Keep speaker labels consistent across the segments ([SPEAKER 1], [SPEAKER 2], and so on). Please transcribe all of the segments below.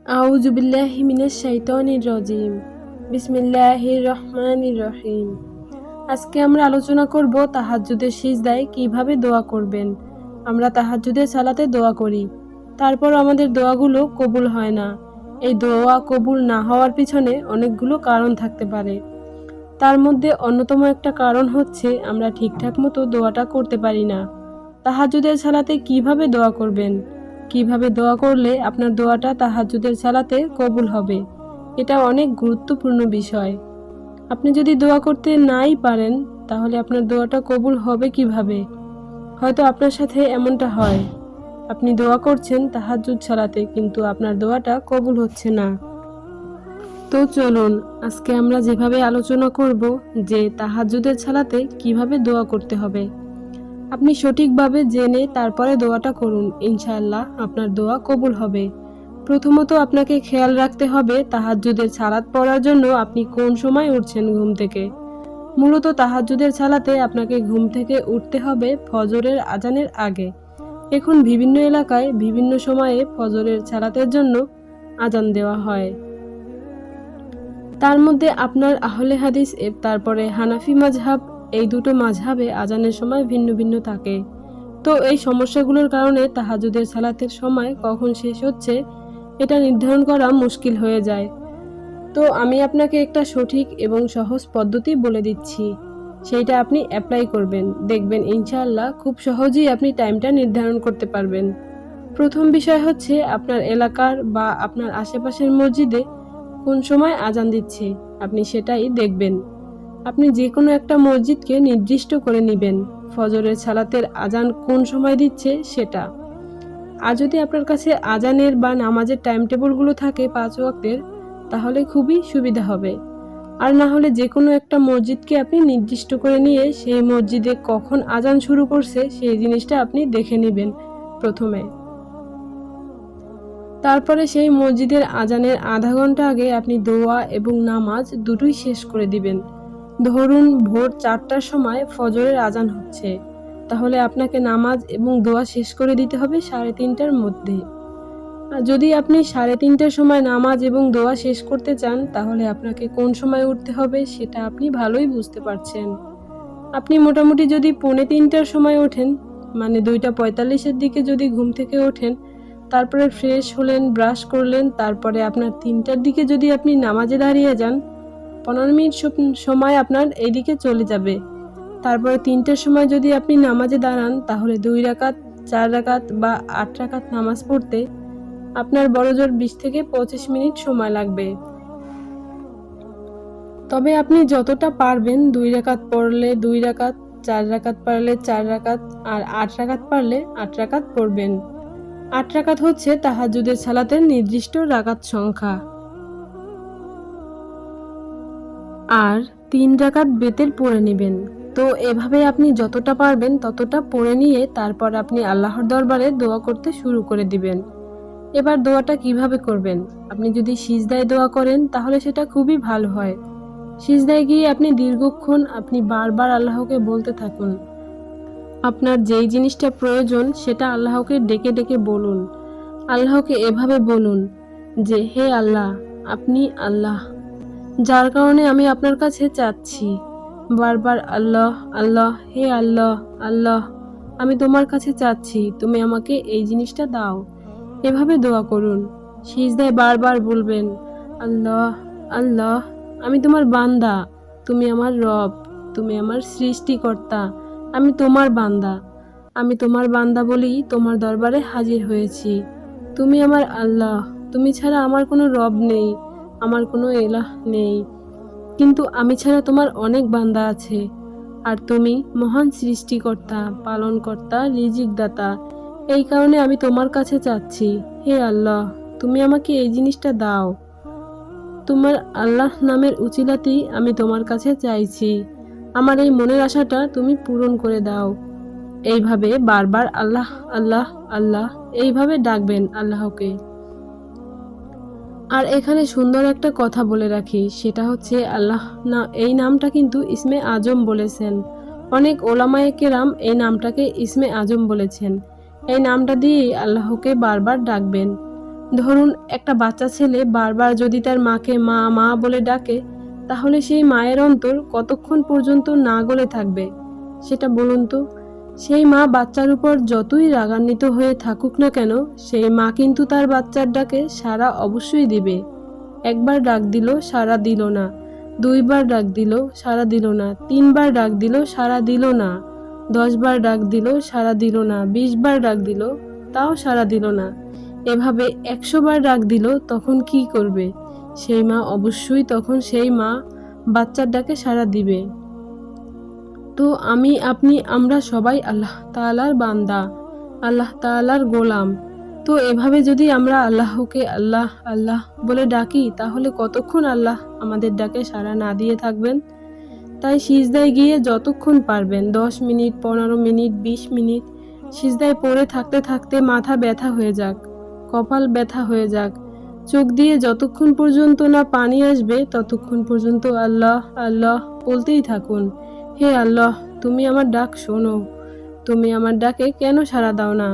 [SPEAKER 1] আউযু বিল্লাহি মিনাশ শাইতানির রাজিম। বিসমিল্লাহির রহমানির রহিম। আজকে আমরা আলোচনা করব তাহাজ্জুদের সিজদায় কিভাবে দোয়া করবেন। আমরা তাহাজ্জুদের সালাতে দোয়া করি, তারপর আমাদের দোয়াগুলো কবুল হয় না। এই দোয়া কবুল না হওয়ার পিছনে অনেকগুলো কারণ থাকতে পারে। তার মধ্যে অন্যতম একটা কারণ হচ্ছে আমরা ঠিকঠাক মতো দোয়াটা করতে পারি না। তাহাজ্জুদের সালাতে কিভাবে দোয়া করবেন, কিভাবে দোয়া করলে আপনার দোয়াটা তাহাজ্জুদের সালাতে কবুল হবে, এটা অনেক গুরুত্বপূর্ণ বিষয়। আপনি যদি দোয়া করতে নাই পারেন তাহলে আপনার দোয়াটা কবুল হবে কিভাবে? হয়তো আপনার সাথে এমনটা হয়, আপনি দোয়া করছেন তাহাজ্জুদ সালাতে কিন্তু আপনার দোয়াটা কবুল হচ্ছে না। তো চলুন আজকে আমরা যেভাবে আলোচনা করব যে তাহাজ্জুদের সালাতে কিভাবে দোয়া করতে হবে, আপনি সঠিকভাবে জেনে তারপরে দোয়াটা করুন, ইনশাআল্লাহ আপনার দোয়া কবুল হবে। প্রথমত আপনাকে খেয়াল রাখতে হবে তাহাজ্জুদের সালাত পড়ার জন্য আপনি কোন সময় উঠছেন ঘুম থেকে। মূলত তাহাজ্জুদের সালাতে আপনাকে ঘুম থেকে উঠতে হবে ফজরের আজানের আগে। এখন বিভিন্ন এলাকায় বিভিন্ন সময়ে ফজরের সালাতের জন্য আজান দেওয়া হয়। তার মধ্যে আপনার আহলে হাদিস তারপরে হানাফি মাযহাব, এই দুটো মাযহাবে আজানের সময় ভিন্ন ভিন্ন থাকে। তো এই সমস্যাগুলোর কারণে তাহাজ্জুদের সালাতের সময় কখন শেষ হচ্ছে এটা নির্ধারণ করা মুশকিল হয়ে যায়। তো আমি আপনাকে একটা সঠিক এবং সহজ পদ্ধতি বলে দিচ্ছি, সেইটা আপনি অ্যাপ্লাই করবেন, দেখবেন ইনশাআল্লাহ খুব সহজেই আপনি টাইমটা নির্ধারণ করতে পারবেন। প্রথম বিষয় হচ্ছে আপনার এলাকার বা আপনার আশেপাশের মসজিদে কোন সময় আজান দিচ্ছে আপনি সেটাই দেখবেন। আপনি যে কোনো একটা মসজিদকে নির্দিষ্ট করে নেবেন ফজরের সালাতের আজান কোন সময় দিচ্ছে সেটা। আর যদি আপনার কাছে আজানের বা নামাজের টাইম টেবিলগুলো থাকে 5 ওয়াক্তের, তাহলে খুবই সুবিধা হবে। আর না হলে যে কোনো একটা মসজিদকে আপনি নির্দিষ্ট করে নিয়ে সেই মসজিদে কখন আজান শুরু করছে সেই জিনিসটা আপনি দেখে নেবেন প্রথমে। তারপরে সেই মসজিদের আজানের আধা ঘন্টা আগে আপনি দোয়া এবং নামাজ দুটোই শেষ করে দিবেন। ধরুন ভোর 4টার সময় ফজরের আজান হচ্ছে, তাহলে আপনাকে নামাজ এবং দোয়া শেষ করে দিতে হবে 3:30টার মধ্যে। আর যদি আপনি 3:30টার সময় নামাজ এবং দোয়া শেষ করতে চান তাহলে আপনাকে কোন সময় উঠতে হবে সেটা আপনি ভালোই বুঝতে পারছেন। আপনি মোটামুটি যদি 2:45টার সময় ওঠেন, মানে 2:45-এর দিকে যদি ঘুম থেকে ওঠেন, তারপরে ফ্রেশ হলেন, ব্রাশ করলেন, তারপরে আপনার 3টার দিকে যদি আপনি নামাজে দাঁড়িয়ে যান, 15 মিনিট সময় আপনার এইদিকে চলে যাবে। তারপরে 3টার সময় যদি আপনি নামাজে দাঁড়ান তাহলে 2 রাকাত, 4 রাকাত বা 8 রাকাত নামাজ পড়তে আপনার বড়জোর 20 থেকে 25 মিনিট সময় লাগবে। তবে আপনি যতটা পারবেন 2 রাকাত পড়লে 2 রাকাত, 4 রাকাত পারলে 4 রাকাত, আর 8 রাকাত পারলে 8 রাকাত পড়বেন। 8 রাকাত হচ্ছে তাহাজ্জুদের সালাতের নির্দিষ্ট রাকাত সংখ্যা। আর 3 রাকাত বেতের পড়ে নেবেন। তো এভাবে আপনি যতটা পারবেন ততটা পড়ে নিয়ে তারপর আপনি আল্লাহর দরবারে দোয়া করতে শুরু করে দিবেন। এবার দোয়াটা কিভাবে করবেন? আপনি যদি সিজদায় দোয়া করেন তাহলে সেটা খুবই ভালো হয়। সিজদায় গিয়ে আপনি দীর্ঘক্ষণ আপনি বারবার আল্লাহকে বলতে থাকুন। আপনার যেই জিনিসটা প্রয়োজন সেটা আল্লাহকে ডেকে ডেকে বলুন। আল্লাহকে এভাবে বলুন যে, হে আল্লাহ, আপনি আল্লাহ, যার কারণে আমি আপনার কাছে চাচ্ছি। বারবার আল্লাহ আল্লাহ, হে আল্লাহ আল্লাহ, আমি তোমার কাছে চাচ্ছি, তুমি আমাকে এই জিনিসটা দাও। এভাবে দোয়া করুন। সিজদায় বারবার বলবেন, আল্লাহ আল্লাহ, আমি তোমার বান্দা, তুমি আমার রব, তুমি আমার সৃষ্টিকর্তা, আমি তোমার বান্দা। আমি তোমার বান্দা বলেই তোমার দরবারে হাজির হয়েছি। তুমি আমার আল্লাহ, তুমি ছাড়া আমার কোনো রব নেই, আমার কোনো এলাহ নেই। কিন্তু আমি ছাড়া তোমার অনেক বান্দা আছে, আর তুমি মহান সৃষ্টিকর্তা, পালনকর্তা, রিজিকদাতা। এই কারণে আমি তোমার কাছে চাচ্ছি, হে আল্লাহ, তুমি আমাকে এই জিনিসটা দাও। তোমার আল্লাহ নামের উচিলাতেই আমি তোমার কাছে চাইছি, আমার এই মনের আশাটা তুমি পূরণ করে দাও। এইভাবে বারবার আল্লাহ আল্লাহ আল্লাহ এইভাবে ডাকবেন আল্লাহকে। আর এখানে সুন্দর একটা কথা বলে রাখি, সেটা হচ্ছে আল্লাহ না, এই নামটা কিন্তু ইসমে আজম বলেছেন। অনেক ওলামায়ে কেরাম এই নামটাকে ইসমে আজম বলেছেন। এই নামটা দিয়েই আল্লাহকে বারবার ডাকবেন। ধরুন একটা বাচ্চা ছেলে বারবার যদি তার মাকে মা মা বলে ডাকে, তাহলে সেই মায়ের অন্তর কতক্ষণ পর্যন্ত না গলে থাকবে সেটা বলুন তো। সেই মা বাচ্চার উপর যতই রাগান্বিত হয়ে থাকুক না কেন, সেই মা কিন্তু তার বাচ্চার ডাকে সাড়া অবশ্যই দিবে। একবার ডাক দিল, সাড়া দিল না। দুইবার ডাক দিল, সাড়া দিল না। তিনবার ডাক দিল, সাড়া দিল না। 10 বার ডাক দিল, সাড়া দিল না। 20 বার ডাক দিল, তাও সাড়া দিল না। এভাবে 100 বার ডাক দিল, তখন কি করবে? সেই মা অবশ্যই তখন সেই মা বাচ্চার ডাকে সাড়া দিবে। তো আমি, আপনি, আমরা সবাই আল্লাহ তাআলার বান্দা, আল্লাহ তাআলার গোলাম। তো এভাবে যদি আমরা আল্লাহকে আল্লাহ আল্লাহ বলে ডাকি, তাহলে কতক্ষণ আল্লাহ আমাদের ডাকে সাড়া না দিয়ে থাকবেন? তাই সিজদায় গিয়ে যতক্ষণ পারবেন, 10 মিনিট, 15 মিনিট, 20 মিনিট সিজদায় পড়ে থাকতে থাকতে মাথা ব্যথা হয়ে যাক, কপাল ব্যথা হয়ে যাক, চোখ দিয়ে যতক্ষণ পর্যন্ত না পানি আসবে ততক্ষণ পর্যন্ত আল্লাহ আল্লাহ বলতেই থাকুন। হে আল্লাহ, তুমি আমার ডাক শোনো, তুমি আমার ডাকে কেন সাড়া দাও না?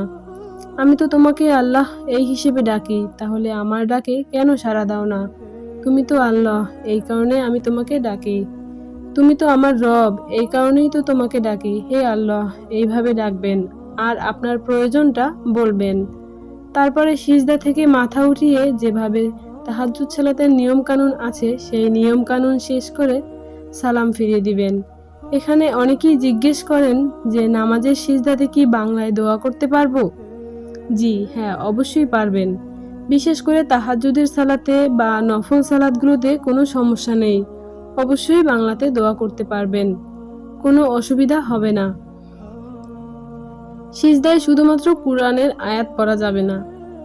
[SPEAKER 1] আমি তো তোমাকে আল্লাহ এই হিসেবে ডাকি, তাহলে আমার ডাকে কেন সাড়া দাও না? তুমি তো আল্লাহ, এই কারণে আমি তোমাকে ডাকি। তুমি তো আমার রব, এই কারণেই তো তোমাকে ডাকি। হে আল্লাহ, এইভাবে ডাকবেন আর আপনার প্রয়োজনটা বলবেন। তারপরে সিজদা থেকে মাথা উঠিয়ে যেভাবে তাহাজ্জুদ সালাতের নিয়ম কানুন আছে, সেই নিয়ম কানুন শেষ করে সালাম ফিরিয়ে দিবেন। এখানে অনেকেই জিজ্ঞেস করেন যে নামাজের সিজদাতে কি বাংলায় দোয়া করতে পারবো? জি হ্যাঁ, অবশ্যই পারবেন। বিশেষ করে তাহাজ্জুদের সালাতে বা নফল সালাতগুলোতে কোনো সমস্যা নেই। অবশ্যই বাংলাতে দোয়া করতে পারবেন, কোনো অসুবিধা হবে না। সিজদায় শুধুমাত্র কুরআনের আয়াত পড়া যাবে না।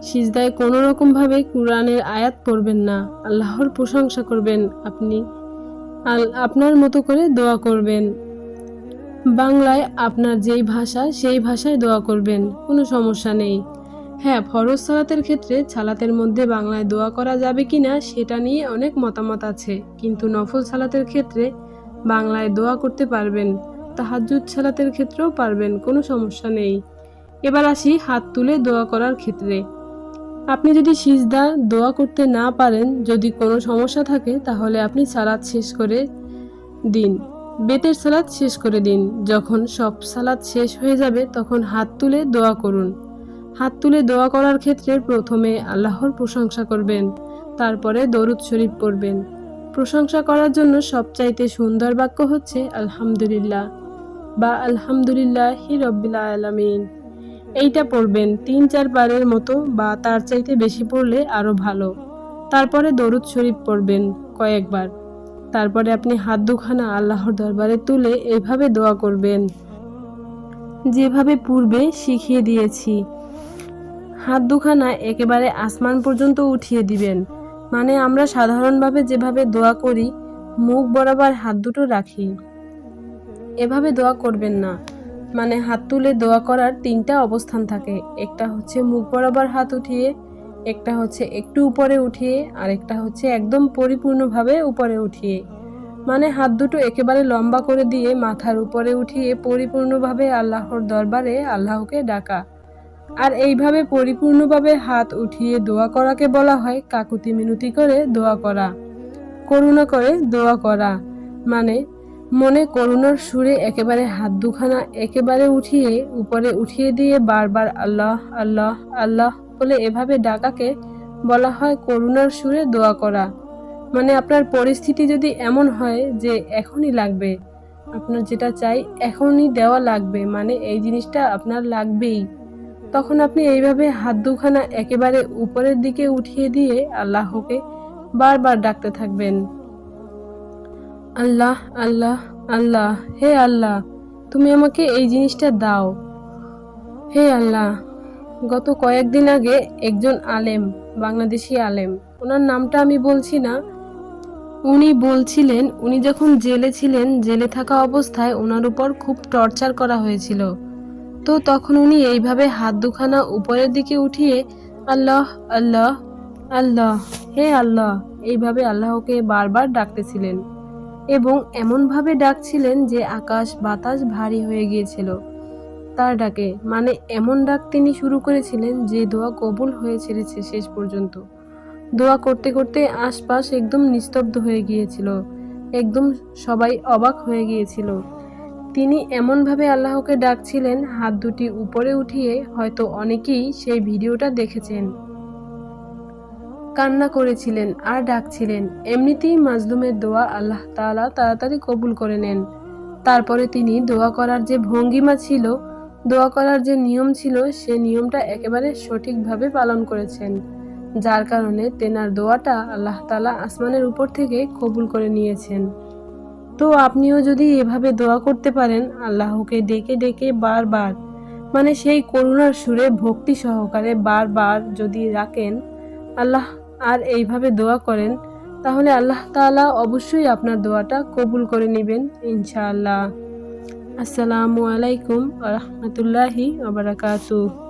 [SPEAKER 1] সিজদায় কোনো রকমভাবে কুরআনের আয়াত পড়বেন না। আল্লাহর প্রশংসা করবেন, আপনি আপনার মতো করে দোয়া করবেন। বাংলায় আপনার যেই ভাষা সেই ভাষায় দোয়া করবেন, কোনো সমস্যা নেই। হ্যাঁ, ফরজ সালাতের ক্ষেত্রে সালাতের মধ্যে বাংলায় দোয়া করা যাবে কিনা সেটা নিয়ে অনেক মতামত আছে, কিন্তু নফল সালাতের ক্ষেত্রে বাংলায় দোয়া করতে পারবেন। তাহাজ্জুদ সালাতের ক্ষেত্রেও পারবেন, কোনো সমস্যা নেই। এবার আসি হাত তুলে দোয়া করার ক্ষেত্রে। আপনি যদি সিজদা দোয়া করতে না পারেন, যদি কোনো সমস্যা থাকে, তাহলে আপনি সালাত শেষ করে দিন, বেতের সালাত শেষ করে দিন। যখন সব সালাত শেষ হয়ে যাবে তখন হাত তুলে দোয়া করুন। হাত তুলে দোয়া করার ক্ষেত্রে প্রথমে আল্লাহর প্রশংসা করবেন, তারপরে দরুদ শরীফ পড়বেন। প্রশংসা করার জন্য সবচাইতে সুন্দর বাক্য হচ্ছে আলহামদুলিল্লাহ বা আলহামদুলিল্লাহি রব্বিল আলামিন। এইটা পড়বেন 3-4 বারের মতো, বা তার চাইতে বেশি পড়লে আরো ভালো। তারপরে দরুদ শরীফ পড়বেন কয়েকবার। তারপরে আপনি হাত দুখানা আল্লাহর দরবারে তুলে এইভাবে দোয়া করবেন, যেভাবে পূর্বে শিখিয়ে দিয়েছি। হাত দুখানা একেবারে আসমান পর্যন্ত উঠিয়ে দিবেন। মানে আমরা সাধারণভাবে যেভাবে দোয়া করি, মুখ বরাবর হাত দুটো রাখি, এভাবে দোয়া করবেন না। মানে হাত তুলে দোয়া করার 3টা অবস্থান থাকে। একটা হচ্ছে মুখ বরাবর হাত উঠিয়ে, একটা হচ্ছে একটু উপরে উঠিয়ে, আর একটা হচ্ছে একদম পরিপূর্ণভাবে উপরে উঠিয়ে। মানে হাত দুটো একেবারে লম্বা করে দিয়ে মাথার উপরে উঠিয়ে পরিপূর্ণভাবে আল্লাহর দরবারে আল্লাহকে ডাকা। আর এইভাবে পরিপূর্ণভাবে হাত উঠিয়ে দোয়া করাকে বলা হয় কাকুতি মিনতি করে দোয়া করা, করুণা করে দোয়া করা। মানে মনে করুণার সুরে একেবারে হাত দুখানা একেবারে উঠিয়ে উপরে উঠিয়ে দিয়ে বারবার আল্লাহ আল্লাহ আল্লাহ বলে এভাবে ডাকাকে বলা হয় করুণার সুরে দোয়া করা। মানে আপনার পরিস্থিতি যদি এমন হয় যে এখনই লাগবে, আপনার যেটা চাই এখনই দেওয়া লাগবে, মানে এই জিনিসটা আপনার লাগবেই, তখন আপনি এইভাবে হাত দুখানা একেবারে উপরের দিকে উঠিয়ে দিয়ে আল্লাহকে বারবার ডাকতে থাকবেন, আল্লাহ আল্লাহ আল্লাহ। হে আল্লাহ, তুমি আমাকে এই জিনিসটা দাও। হে আল্লাহ। গত কয়েকদিন আগে একজন আলেম, বাংলাদেশি আলেম, ওনার নামটা আমি বলছি না, উনি বলছিলেন উনি যখন জেলে ছিলেন, জেলে থাকা অবস্থায় ওনার উপর খুব টর্চার করা হয়েছিল। তো তখন উনি এইভাবে হাত দুখানা উপরের দিকে উঠিয়ে আল্লাহ আল্লাহ আল্লাহ, হে আল্লাহ, এইভাবে আল্লাহকে বারবার ডাকতেছিলেন এবং এমনভাবে ডাকছিলেন যে আকাশ বাতাস ভারী হয়ে গিয়েছিল। তার ডাকে, মানে এমন ডাক তিনি শুরু করেছিলেন যে দোয়া কবুল হয়ে ছেড়েছে শেষ পর্যন্ত। দোয়া করতে করতে আশপাশ একদম নিস্তব্ধ হয়ে গিয়েছিল, একদম সবাই অবাক হয়ে গিয়েছিল। তিনি এমনভাবে আল্লাহকে ডাকছিলেন, হাত দুটি উপরে উঠিয়ে, হয়তো অনেকেই সেই ভিডিওটা দেখেছেন। কান্না করেছিলেন আর ডাকছিলেন। এমনিতেই মাজলুমের দোয়া আল্লাহ তাআলা তাড়াতাড়ি কবুল করে নেন। তারপরে তিনি দোয়া করার যে ভঙ্গিমা ছিল, দোয়া করার যে নিয়ম ছিল, সে নিয়মটা একেবারে সঠিকভাবে পালন করেছেন, যার কারণে তেনার দোয়াটা আল্লাহ তাআলা আসমানের উপর থেকে কবুল করে নিয়েছেন। তো আপনিও যদি এভাবে দোয়া করতে পারেন, আল্লাহকে ডেকে ডেকে বারবার, মানে সেই করুণার সুরে ভক্তি সহকারে বারবার যদি রাখেন আল্লাহ, আর এইভাবে দোয়া করেন, তাহলে আল্লাহ তাআলা অবশ্যই আপনার দোয়াটা কবুল করে নেবেন ইনশাআল্লাহ। আসসালামু আলাইকুম ওয়া রাহমাতুল্লাহি ওয়া বারাকাতুহু।